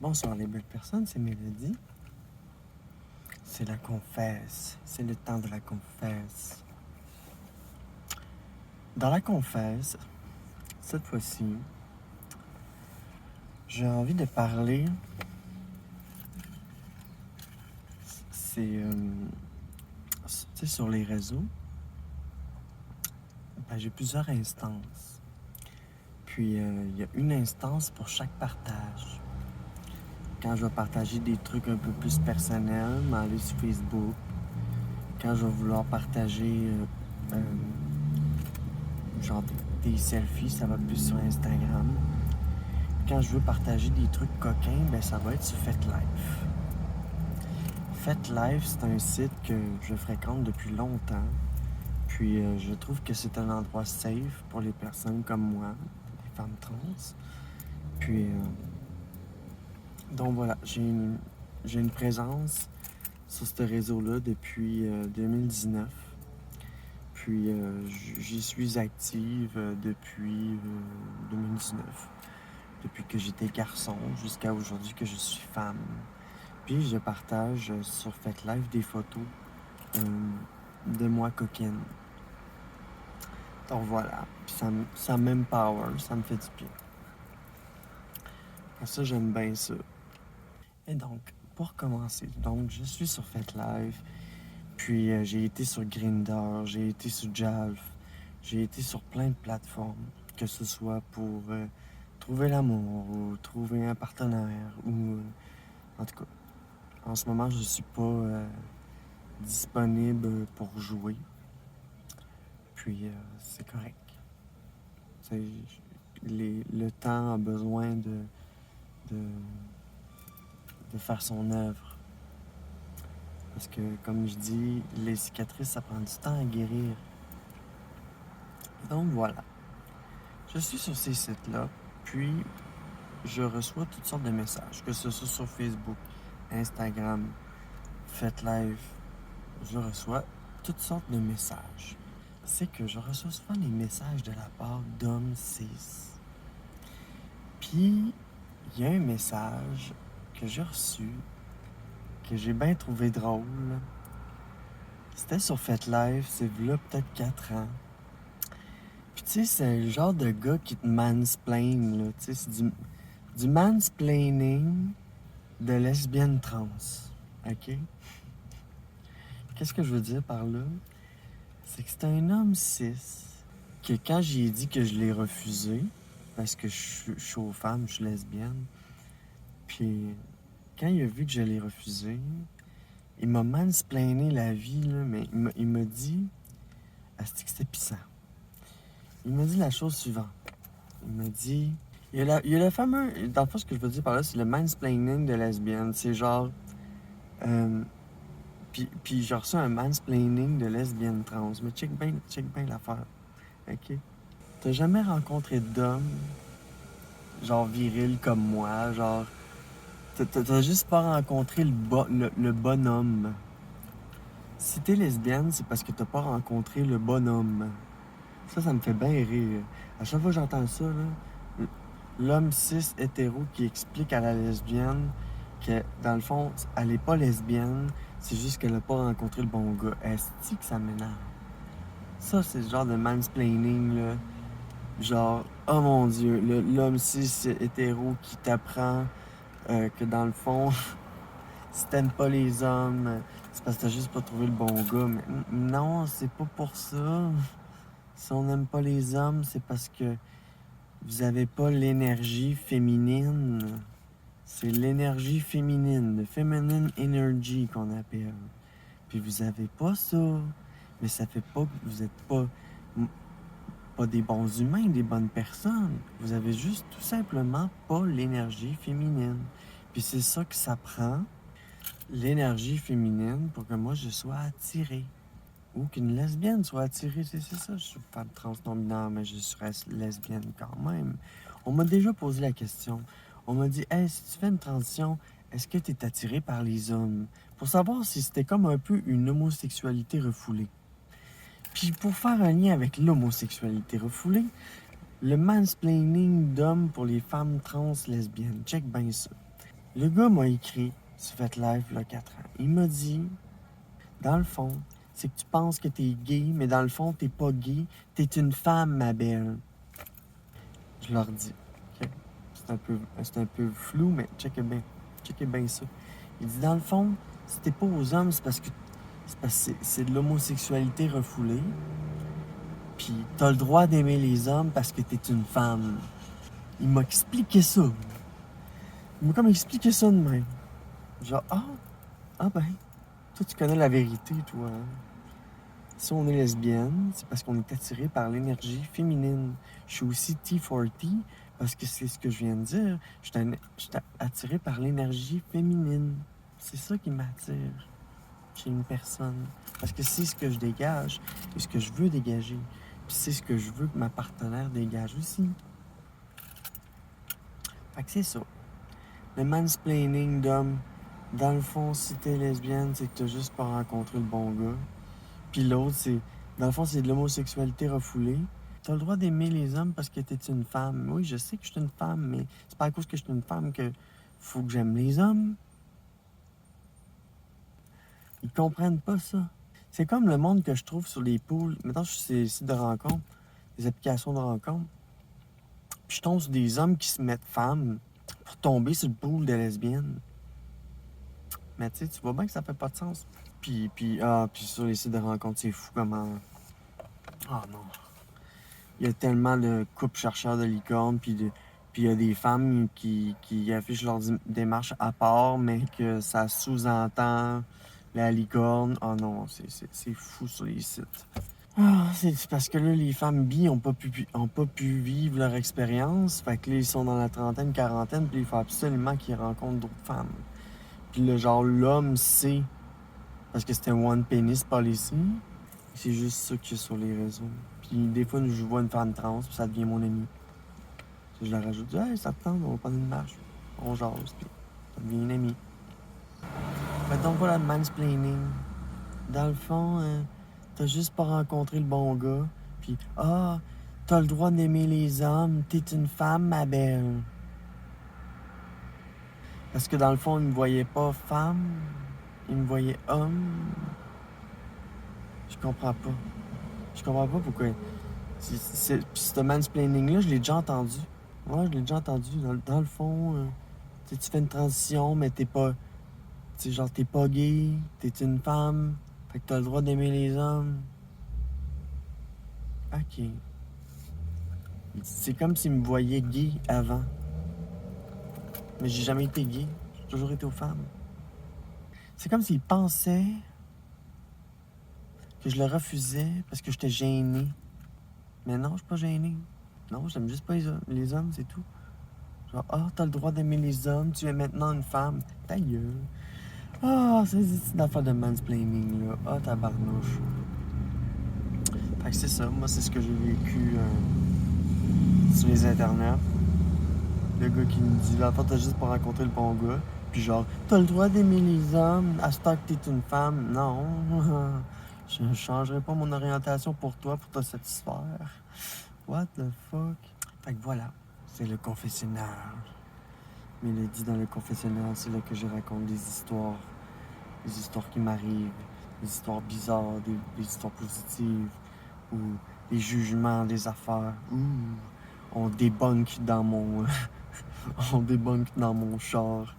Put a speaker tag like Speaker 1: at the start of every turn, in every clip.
Speaker 1: Bonsoir les belles personnes, c'est Mélodie. C'est la confesse, c'est le temps de la confesse. Dans la confesse, cette fois-ci, j'ai envie de parler, c'est, tu sais, sur les réseaux, j'ai plusieurs instances. Puis, il y a une instance pour chaque partage. Quand je vais partager des trucs un peu plus personnels, m'aller sur Facebook. Quand je vais vouloir partager genre des selfies, ça va plus sur Instagram. Quand je veux partager des trucs coquins, ben ça va être sur FetLife. FetLife, c'est un site que je fréquente depuis longtemps. Puis je trouve que c'est un endroit safe pour les personnes comme moi, les femmes trans. Puis donc voilà, j'ai une présence sur ce réseau-là depuis 2019. Puis j'y suis active depuis 2019. Depuis que j'étais garçon jusqu'à aujourd'hui que je suis femme. Puis je partage sur FetLife des photos de moi coquine. Donc voilà, puis ça m'empower, ça me fait du bien. Pour ça, j'aime bien ça. Et donc, pour commencer, donc je suis sur FetLife, puis j'ai été sur Grindr, j'ai été sur Jalf, j'ai été sur plein de plateformes, que ce soit pour trouver l'amour ou trouver un partenaire ou en tout cas, en ce moment, je suis pas disponible pour jouer. Puis c'est correct. C'est, le temps a besoin de, de faire son œuvre. Parce que, comme je dis, les cicatrices, ça prend du temps à guérir. Donc voilà. Je suis sur ces sites-là, puis je reçois toutes sortes de messages, que ce soit sur Facebook, Instagram, FetLife. Je reçois toutes sortes de messages. C'est que je reçois souvent des messages de la part d'hommes cis. Puis, il y a un message que j'ai reçu, que j'ai bien trouvé drôle. C'était sur FetLife, c'est là peut-être 4 ans. Puis tu sais, c'est le genre de gars qui te mansplain, là. Tu sais, c'est du mansplaining de lesbienne trans. OK? Qu'est-ce que je veux dire par là? C'est que c'est un homme cis que quand j'ai dit que je l'ai refusé, parce que je suis aux femmes, je suis lesbienne, puis quand il a vu que je l'ai refusé, il m'a mansplainé la vie, là, mais il m'a dit... Asti que c'était pissant. Il m'a dit la chose suivante. Il m'a dit... Il y a le fameux... Dans le fond, ce que je veux dire par là, c'est le mansplaining de lesbienne. C'est genre... Puis j'ai reçu un mansplaining de lesbienne trans. Mais check bien l'affaire. OK? T'as jamais rencontré d'homme, genre viril comme moi, genre... T'as juste pas rencontré le bonhomme. Si t'es lesbienne, c'est parce que t'as pas rencontré le bonhomme. Ça me fait bien rire. À chaque fois que j'entends ça, là, l'homme cis hétéro qui explique à la lesbienne que, dans le fond, elle est pas lesbienne, c'est juste qu'elle a pas rencontré le bon gars. Est-ce que ça m'énerve? Ça, c'est le genre de mansplaining, là. Genre, oh mon Dieu, l'homme cis hétéro qui t'apprend que, dans le fond, si t'aimes pas les hommes, c'est parce que t'as juste pas trouvé le bon gars. Mais non, c'est pas pour ça. Si on n'aime pas les hommes, c'est parce que vous avez pas l'énergie féminine. C'est l'énergie féminine, le feminine energy qu'on appelle. Puis vous avez pas ça. Mais ça fait pas que vous êtes pas des bons humains, des bonnes personnes. Vous avez juste tout simplement pas l'énergie féminine. Puis c'est ça que ça prend, l'énergie féminine, pour que moi je sois attiré. Ou qu'une lesbienne soit attirée, c'est ça. Je suis femme trans non-binaire, mais je reste lesbienne quand même. On m'a déjà posé la question. On m'a dit, hey, si tu fais une transition, est-ce que tu es attiré par les hommes? Pour savoir si c'était comme un peu une homosexualité refoulée. Puis pour faire un lien avec l'homosexualité refoulée, le mansplaining d'hommes pour les femmes trans lesbiennes. Check bien ça. Le gars m'a écrit sur Fait Live, il y a 4 ans. Il m'a dit, dans le fond, c'est que tu penses que t'es gay, mais dans le fond, t'es pas gay. T'es une femme, ma belle. Je leur dis, OK, c'est un peu flou, mais checkez bien ça. Il dit, dans le fond, si t'es pas aux hommes, c'est parce que c'est de l'homosexualité refoulée. Puis t'as le droit d'aimer les hommes parce que t'es une femme. Il m'a expliqué ça. Il m'a comme expliqué ça de même. Genre, ben, toi tu connais la vérité, toi. Hein? Si on est lesbienne, c'est parce qu'on est attiré par l'énergie féminine. Je suis aussi T40 parce que c'est ce que je viens de dire. Je suis attiré par l'énergie féminine. C'est ça qui m'attire chez une personne. Parce que c'est ce que je dégage et ce que je veux dégager. Puis c'est ce que je veux que ma partenaire dégage aussi. Fait que c'est ça. Le mansplaining d'homme, dans le fond, si t'es lesbienne, c'est que t'as juste pas rencontré le bon gars. Puis l'autre, dans le fond, c'est de l'homosexualité refoulée. T'as le droit d'aimer les hommes parce que t'es une femme. Oui, je sais que je suis une femme, mais c'est pas à cause que je suis une femme que faut que j'aime les hommes. Ils comprennent pas ça. C'est comme le monde que je trouve sur les pools. Maintenant, je suis sur les sites de rencontres, les applications de rencontres. Puis je tombe sur des hommes qui se mettent femmes pour tomber sur le pool de lesbiennes. Mais tu sais, tu vois bien que ça fait pas de sens. Puis sur les sites de rencontres, c'est fou comment... Ah non. Il y a tellement de couples chercheurs de licornes, puis il y a des femmes qui affichent leur démarche à part, mais que ça sous-entend la licorne. Oh non, c'est fou sur les sites. C'est parce que là, les femmes bi n'ont pas pu vivre leur expérience. Fait que là, ils sont dans la trentaine, quarantaine, puis il faut absolument qu'ils rencontrent d'autres femmes. Puis le genre, l'homme sait, parce que c'était one penis policy. C'est juste ça qu'il y a sur les réseaux. Puis des fois, je vois une femme trans, puis ça devient mon ami. Je la rajoute, hey, ça te tente, on va prendre une marche. On jase, puis ça devient une amie. Fait donc voilà, le mansplaining. Dans le fond, t'as juste pas rencontré le bon gars. Puis, t'as le droit d'aimer les hommes, t'es une femme, ma belle. Parce que dans le fond, il me voyait pas femme, il me voyait homme. Je comprends pas. Je comprends pas pourquoi. Puis ce mansplaining-là, je l'ai déjà entendu. Ouais, je l'ai déjà entendu. Dans le fond, tu fais une transition, mais t'es pas... Tu sais, genre, t'es pas gay, t'es une femme, fait que t'as le droit d'aimer les hommes. OK. C'est comme s'il me voyait gay avant. Mais j'ai jamais été gay. J'ai toujours été aux femmes. C'est comme s'il pensait que je le refusais parce que j'étais gêné. Mais non, je suis pas gêné. Non, j'aime juste pas les hommes, c'est tout. Genre, t'as le droit d'aimer les hommes, tu es maintenant une femme. Ta gueule. C'est une affaire de mansplaining, là. Tabarnouche. Fait que c'est ça. Moi, c'est ce que j'ai vécu sur les internets. Le gars qui me dit, là, t'as juste pas rencontré le bon gars. Puis genre, t'as le droit d'aimer les hommes, à ce temps que t'es une femme. Non. Je changerai pas mon orientation pour toi, pour te satisfaire. What the fuck? Fait que voilà. C'est le confessionnal. Mélodie dans le confessionnal, c'est là que je raconte des histoires. Des histoires qui m'arrivent. Des histoires bizarres, des histoires positives. Ou des jugements, des affaires. On débunk dans mon... on débunk dans mon char.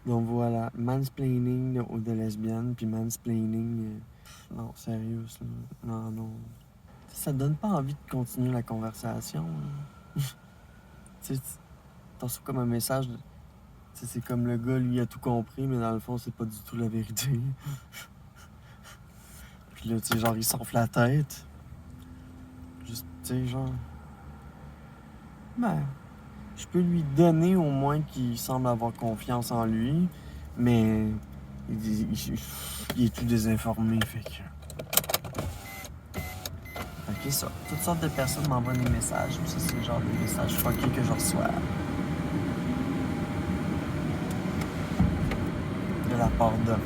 Speaker 1: Donc voilà, mansplaining de lesbienne, puis mansplaining... non, sérieux, ça. Non. Ça te donne pas envie de continuer la conversation. Hein? Tu sais, t'en reçois comme un message de... c'est comme le gars, lui, a tout compris, mais dans le fond, c'est pas du tout la vérité. Puis là, tu sais, genre, il s'enfle la tête. Juste, tu sais, genre... Ben, je peux lui donner au moins qu'il semble avoir confiance en lui, mais il est tout désinformé, fait que... Ok, ça. Toutes sortes de personnes m'envoient des messages. Ça, c'est le genre de messages fuckés que je reçois. De la part d'hommes.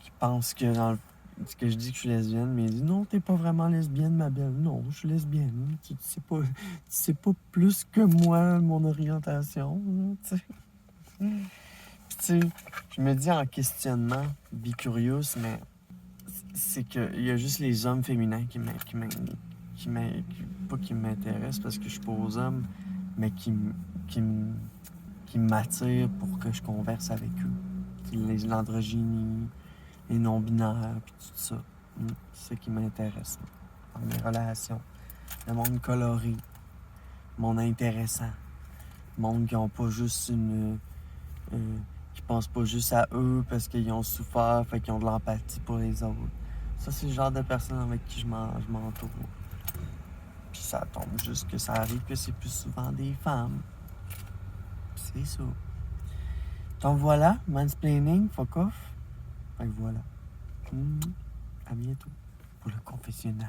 Speaker 1: Qui pensent que que je dis que je suis lesbienne, mais il dit non, t'es pas vraiment lesbienne, ma belle. Non, je suis lesbienne. Tu sais pas plus que moi mon orientation, là, tu sais. Puis, tu sais, je me dis en questionnement, bicurious, mais c'est qu'il y a juste les hommes féminins pas qui m'intéressent parce que je suis pas aux hommes, mais qui m'attirent pour que je converse avec eux. L'androgynie, les non-binaires, puis tout ça. C'est ce qui m'intéresse dans mes relations. Le monde coloré, le monde intéressant, le monde qui ont pas juste qui pensent pas juste à eux parce qu'ils ont souffert, fait qu'ils ont de l'empathie pour les autres. Ça, c'est le genre de personne avec qui je m'entoure. Puis ça tombe juste que ça arrive que c'est plus souvent des femmes. Puis c'est ça. Donc voilà, mansplaining, fuck off. Fait que voilà. À bientôt pour le confessionnal.